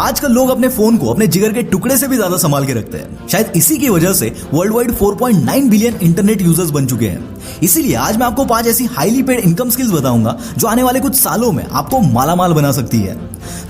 आजकल लोग अपने फोन को अपने जिगर के टुकड़े से भी ज्यादा संभाल के रखते हैं। शायद इसी की वजह से world wide 4.9 billion internet users बन चुके हैं। इसीलिए आज मैं आपको 5 ऐसी हाईली पेड इनकम स्किल्स बताऊंगा जो आने वाले कुछ सालों में आपको मालामाल बना सकती है।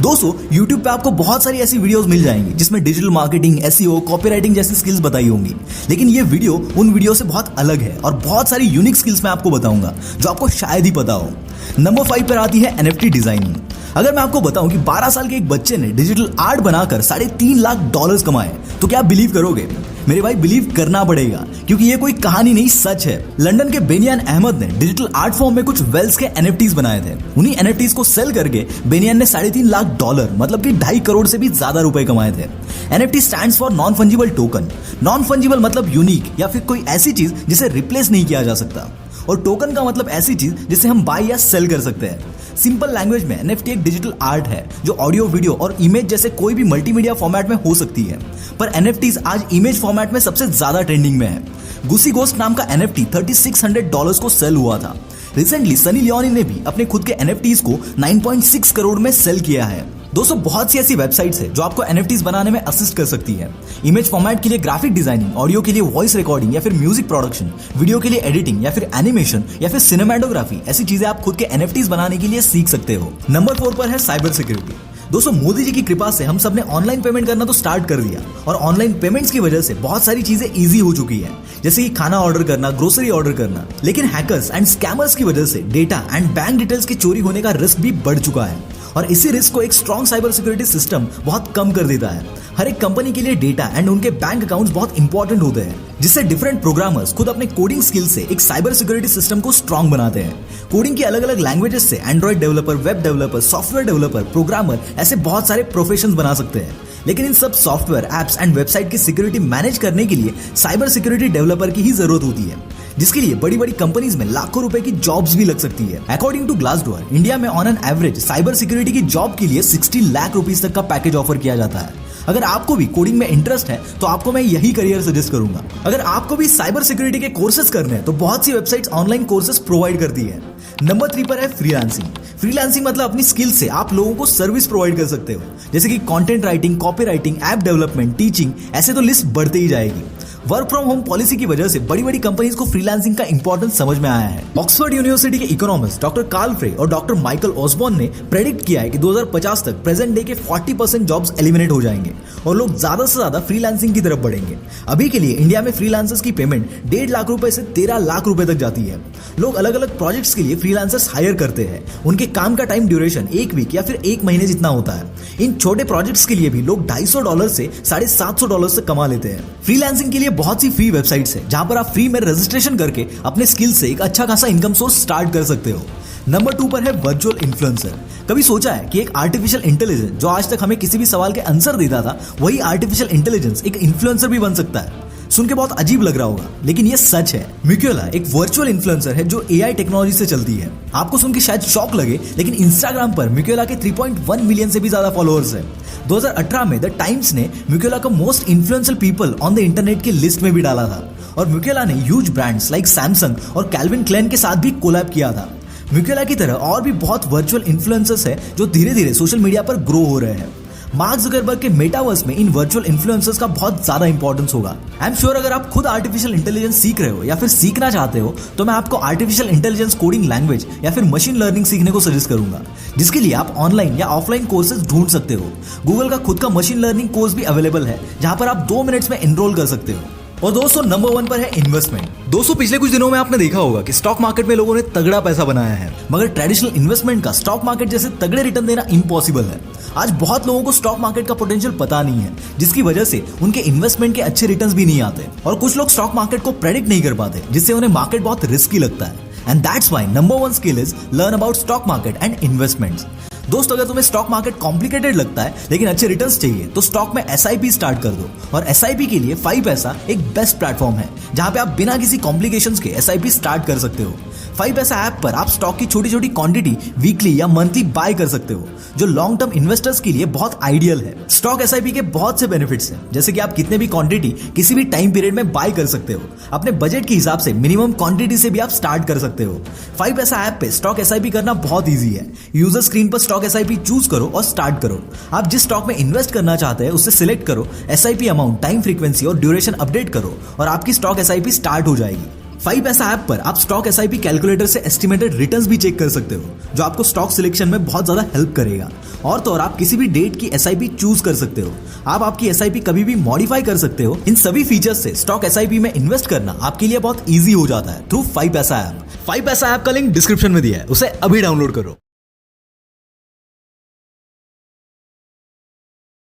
दोस्तों, YouTube पे आपको बहुत सारी ऐसी वीडियोस मिल जाएंगी जिसमें डिजिटल मार्केटिंग, SEO, कॉपीराइटिंग जैसी स्किल्स बताई होंगी, लेकिन ये वीडियो उन वीडियो से बहुत अलग है और बहुत सारी यूनिक स्किल्स मैं आपको बताऊंगा जो आपको शायद ही पता हो। नंबर 5 पर आती है NFT डिजाइनिंग। अगर मैं आपको बताऊं कि 12 साल के एक बच्चे ने डिजिटल आर्ट बनाकर $3.5 लाख कमाए, तो क्या आप बिलीव करोगे? मेरे भाई, बिलीव करना पड़ेगा, क्योंकि ये कोई कहानी नहीं, सच है। लंदन के बेनियान अहमद ने डिजिटल आर्ट फॉर्म में कुछ वेल्स के NFTs बनाए थे। उन्हीं NFTs को सेल करके बेनियान ने $3.5 लाख मतलब कि 2.5 करोड़ से भी ज्यादा रुपए कमाए थे। NFT stands for non fungible token. Non fungible मतलब यूनिक या फिर कोई ऐसी चीज जिसे रिप्लेस नहीं किया जा सकता, और टोकन का मतलब ऐसी चीज जिसे हम बाय या सेल कर सकते हैं। सिंपल लैंग्वेज में NFT एक डिजिटल आर्ट है जो ऑडियो, वीडियो और इमेज जैसे कोई भी मल्टीमीडिया फॉर्मेट में हो सकती है, पर NFTs आज इमेज फॉर्मेट में सबसे ज्यादा ट्रेंडिंग में है। गुसी गोस्ट नाम का NFT $3,600 को सेल हुआ था। रिसेंटली सनी लियोनी ने भी अपने खुद के NFTs को 9.6 करोड़ में सेल किया है। दोस्तों, बहुत सी ऐसी वेबसाइट्स है जो आपको NFTs बनाने में असिस्ट कर सकती है। इमेज फॉर्मेट के लिए ग्राफिक डिजाइनिंग, ऑडियो के लिए वॉइस रिकॉर्डिंग या फिर म्यूजिक प्रोडक्शन, वीडियो के लिए एडिटिंग या फिर एनिमेशन या फिर सिनेमेटोग्राफी, ऐसी चीजें आप खुद के NFTs बनाने के लिए सीख सकते हो। नंबर 4 पर है साइबर सिक्योरिटी। दोस्तों, मोदी जी की कृपा से हम सब ने ऑनलाइन पेमेंट करना तो स्टार्ट कर दिया, और ऑनलाइन पेमेंट्स की वजह से बहुत सारी चीजें इजी हो चुकी है, जैसे कि खाना ऑर्डर करना, ग्रोसरी ऑर्डर करना। लेकिन हैकर्स एंड स्कैमर्स की वजह से डेटा एंड बैंक डिटेल्स की चोरी होने का रिस्क भी बढ़ चुका है, और इसी रिस्क को एक स्ट्रॉन्ग साइबर सिक्योरिटी सिस्टम बहुत कम कर देता है। हर एक कंपनी के लिए डेटा एंड उनके बैंक अकाउंट्स बहुत इंपॉर्टेंट होते हैं, जिससे डिफरेंट प्रोग्रामर्स खुद अपने कोडिंग स्किल से एक साइबर सिक्योरिटी सिस्टम को स्ट्रॉन्ग बनाते हैं। कोडिंग की अलग अलग लैंग्वेजेस से Android developer, web developer, software developer, programmer, ऐसे बहुत सारे प्रोफेशंस बना सकते हैं। लेकिन इन सब सॉफ्टवेयर, एप्स एंड वेबसाइट की सिक्योरिटी मैनेज करने के लिए साइबर सिक्योरिटी डेवलपर की ही जरूरत होती है, जिसके लिए बड़ी बड़ी कंपनीज में लाखों रुपए की जॉब्स भी लग सकती है। अकॉर्डिंग टू ग्लासडोर, इंडिया में on an average cyber security की जॉब के लिए 60 लाख रुपीस तक का पैकेज ऑफर किया जाता है। अगर आपको भी कोडिंग में इंटरेस्ट है तो आपको मैं यही करियर सजेस्ट करूंगा। अगर आपको भी साइबर सिक्योरिटी के कोर्सेज करने हैं तो बहुत सी वेबसाइट्स ऑनलाइन कोर्सेज प्रोवाइड करती है। नंबर 3 पर है फ्रीलांसिंग। फ्रीलांसिंग मतलब अपनी स्किल से आप लोगों को सर्विस प्रोवाइड कर सकते हो, जैसे कि content writing, copy writing, app development, teaching, ऐसे तो लिस्ट बढ़ते ही जाएगी। वर्क फ्रॉम होम पॉलिसी की वजह से बड़ी बड़ी कंपनीज को फ्रीलांसिंग का इंपॉर्टेंस समझ में आया है। ऑक्सफोर्ड यूनिवर्सिटी के इकोनॉमिस्ट डॉक्टर कार्ल फ्रे और डॉक्टर माइकल ऑसबॉर्न ने प्रेडिक्ट किया है कि 2050 तक प्रेजेंट डे के 40% जॉब्स एलिमिनेट हो जाएंगे और लोग ज्यादा से ज्यादा फ्रीलांसिंग की तरफ बढ़ेंगे। अभी के लिए इंडिया में फ्रीलांसर्स की पेमेंट 1.5 लाख रुपए से 13 लाख रुपए तक जाती है। लोग अलग अलग प्रोजेक्ट्स के लिए फ्रीलांसर्स हायर करते हैं। उनके काम का टाइम ड्यूरेशन 1 वीक या फिर 1 महीने जितना होता है। इन छोटे प्रोजेक्ट्स के लिए भी लोग $250 से $750 तक कमा लेते हैं। फ्रीलांसिंग के लिए बहुत सी फ्री वेबसाइट्स है जहां पर आप फ्री में रजिस्ट्रेशन करके अपने स्किल से एक अच्छा खासा इनकम सोर्स स्टार्ट कर सकते हो। नंबर 2 पर है वर्चुअल इन्फ्लुएंसर। कभी सोचा है कि एक आर्टिफिशियल इंटेलिजेंस जो आज तक हमें किसी भी सवाल के आंसर देता था, वही आर्टिफिशियल इंटेलिजेंस एक इन्फ्लुएंसर भी बन सकता है? सुन के बहुत अजीब लग रहा होगा, लेकिन ये सच है। मिक्योला एक वर्चुअल इन्फ्लुएंसर है जो AI टेक्नोलॉजी से चलती है। आपको सुन के शायद शॉक लगे, लेकिन इंस्टाग्राम पर मिक्योला के 3.1 मिलियन से भी ज्यादा फॉलोअर्स हैं। 2018 में द टाइम्स ने मिक्योला को most influential people on the internet की लिस्ट में भी डाला था, और मिक्योला ने ह्यूज ब्रांड्स लाइक सैमसंग और कैल्विन क्लेन के साथ भी कोलैब किया था। मिक्योला की तरह और भी बहुत वर्चुअल इन्फ्लुएंसर्स हैं जो धीरे धीरे सोशल मीडिया पर ग्रो हो रहे हैं। मार्क जुकरबर्ग के मेटावर्स में इन वर्चुअल इन्फ्लुएंसर्स का बहुत ज्यादा इंपॉर्टेंस होगा। आई एम श्योर अगर आप खुद आर्टिफिशियल इंटेलिजेंस सीख रहे हो या फिर सीखना चाहते हो, तो मैं आपको आर्टिफिशियल इंटेलिजेंस कोडिंग लैंग्वेज या फिर मशीन लर्निंग सीखने को सजेस्ट करूंगा, जिसके लिए आप ऑनलाइन या ऑफलाइन कोर्सेज ढूंढ सकते हो। गूगल का खुद का मशीन लर्निंग कोर्स भी अवेलेबल है, जहां पर आप 2 मिनट्स में एनरोल कर सकते हो। और दोस्तों, नंबर 1 पर है इन्वेस्टमेंट। दोस्तों, पिछले कुछ दिनों में आपने देखा होगा कि स्टॉक मार्केट में लोगों ने तगड़ा पैसा बनाया है, मगर ट्रेडिशनल इन्वेस्टमेंट का स्टॉक मार्केट जैसे तगड़े रिटर्न देना इम्पॉसिबल है। आज बहुत लोगों को स्टॉक मार्केट का पोटेंशियल पता नहीं है, जिसकी वजह से उनके इन्वेस्टमेंट के अच्छे रिटर्न्स भी नहीं आते, और कुछ लोग स्टॉक मार्केट को प्रेडिक्ट नहीं कर पाते, जिससे उन्हें मार्केट बहुत रिस्की लगता है। And that's why number 1 skill is learn about stock market and investments. दोस्तों, अगर तुम्हें स्टॉक मार्केट कॉम्प्लिकेटेड लगता है लेकिन अच्छे रिटर्न्स चाहिए, तो स्टॉक में SIP स्टार्ट कर दो। और SIP के लिए 5paisa एक बेस्ट प्लेटफॉर्म है, जहां पे आप बिना किसी कॉम्प्लिकेशंस के SIP स्टार्ट कर सकते हो। 5 पैसा ऐप पर आप स्टॉक की छोटी छोटी क्वांटिटी वीकली या मंथली बाय कर सकते हो, जो लॉन्ग टर्म इन्वेस्टर्स के लिए बहुत आइडियल है। स्टॉक एसआईपी के बहुत से बेनिफिट्स हैं, जैसे कि आप कितने भी क्वांटिटी किसी भी टाइम पीरियड में बाय कर सकते हो। अपने बजट के हिसाब से मिनिमम क्वांटिटी से भी आप स्टार्ट कर सकते हो। 5 पैसा ऐप पे स्टॉक एसआईपी करना बहुत ईजी है। यूजर स्क्रीन पर स्टॉक एसआईपी चूज करो और स्टार्ट करो। आप जिस स्टॉक में इन्वेस्ट करना चाहते हैं उससे सिलेक्ट करो, एसआईपी अमाउंट, टाइम फ्रीक्वेंसी और ड्यूरेशन अपडेट करो और आपकी स्टॉक एसआईपी स्टार्ट हो जाएगी। 5 पैसा ऐप पर आप स्टॉक एसआईपी कैलकुलेटर से एस्टिमेटेड रिटर्न्स भी चेक कर सकते हो, जो आपको स्टॉक सिलेक्शन में बहुत ज्यादा हेल्प करेगा। और तो और आप किसी भी डेट की एसआईपी चूज कर सकते हो। आप आपकी एसआईपी कभी भी मॉडिफाई कर सकते हो। इन सभी फीचर्स से स्टॉक एसआईपी में इन्वेस्ट करना आपके लिए बहुत ईजी हो जाता है थ्रू 5 पैसा ऐप। 5 पैसा ऐप का लिंक डिस्क्रिप्शन में दिया है, उसे अभी डाउनलोड करो।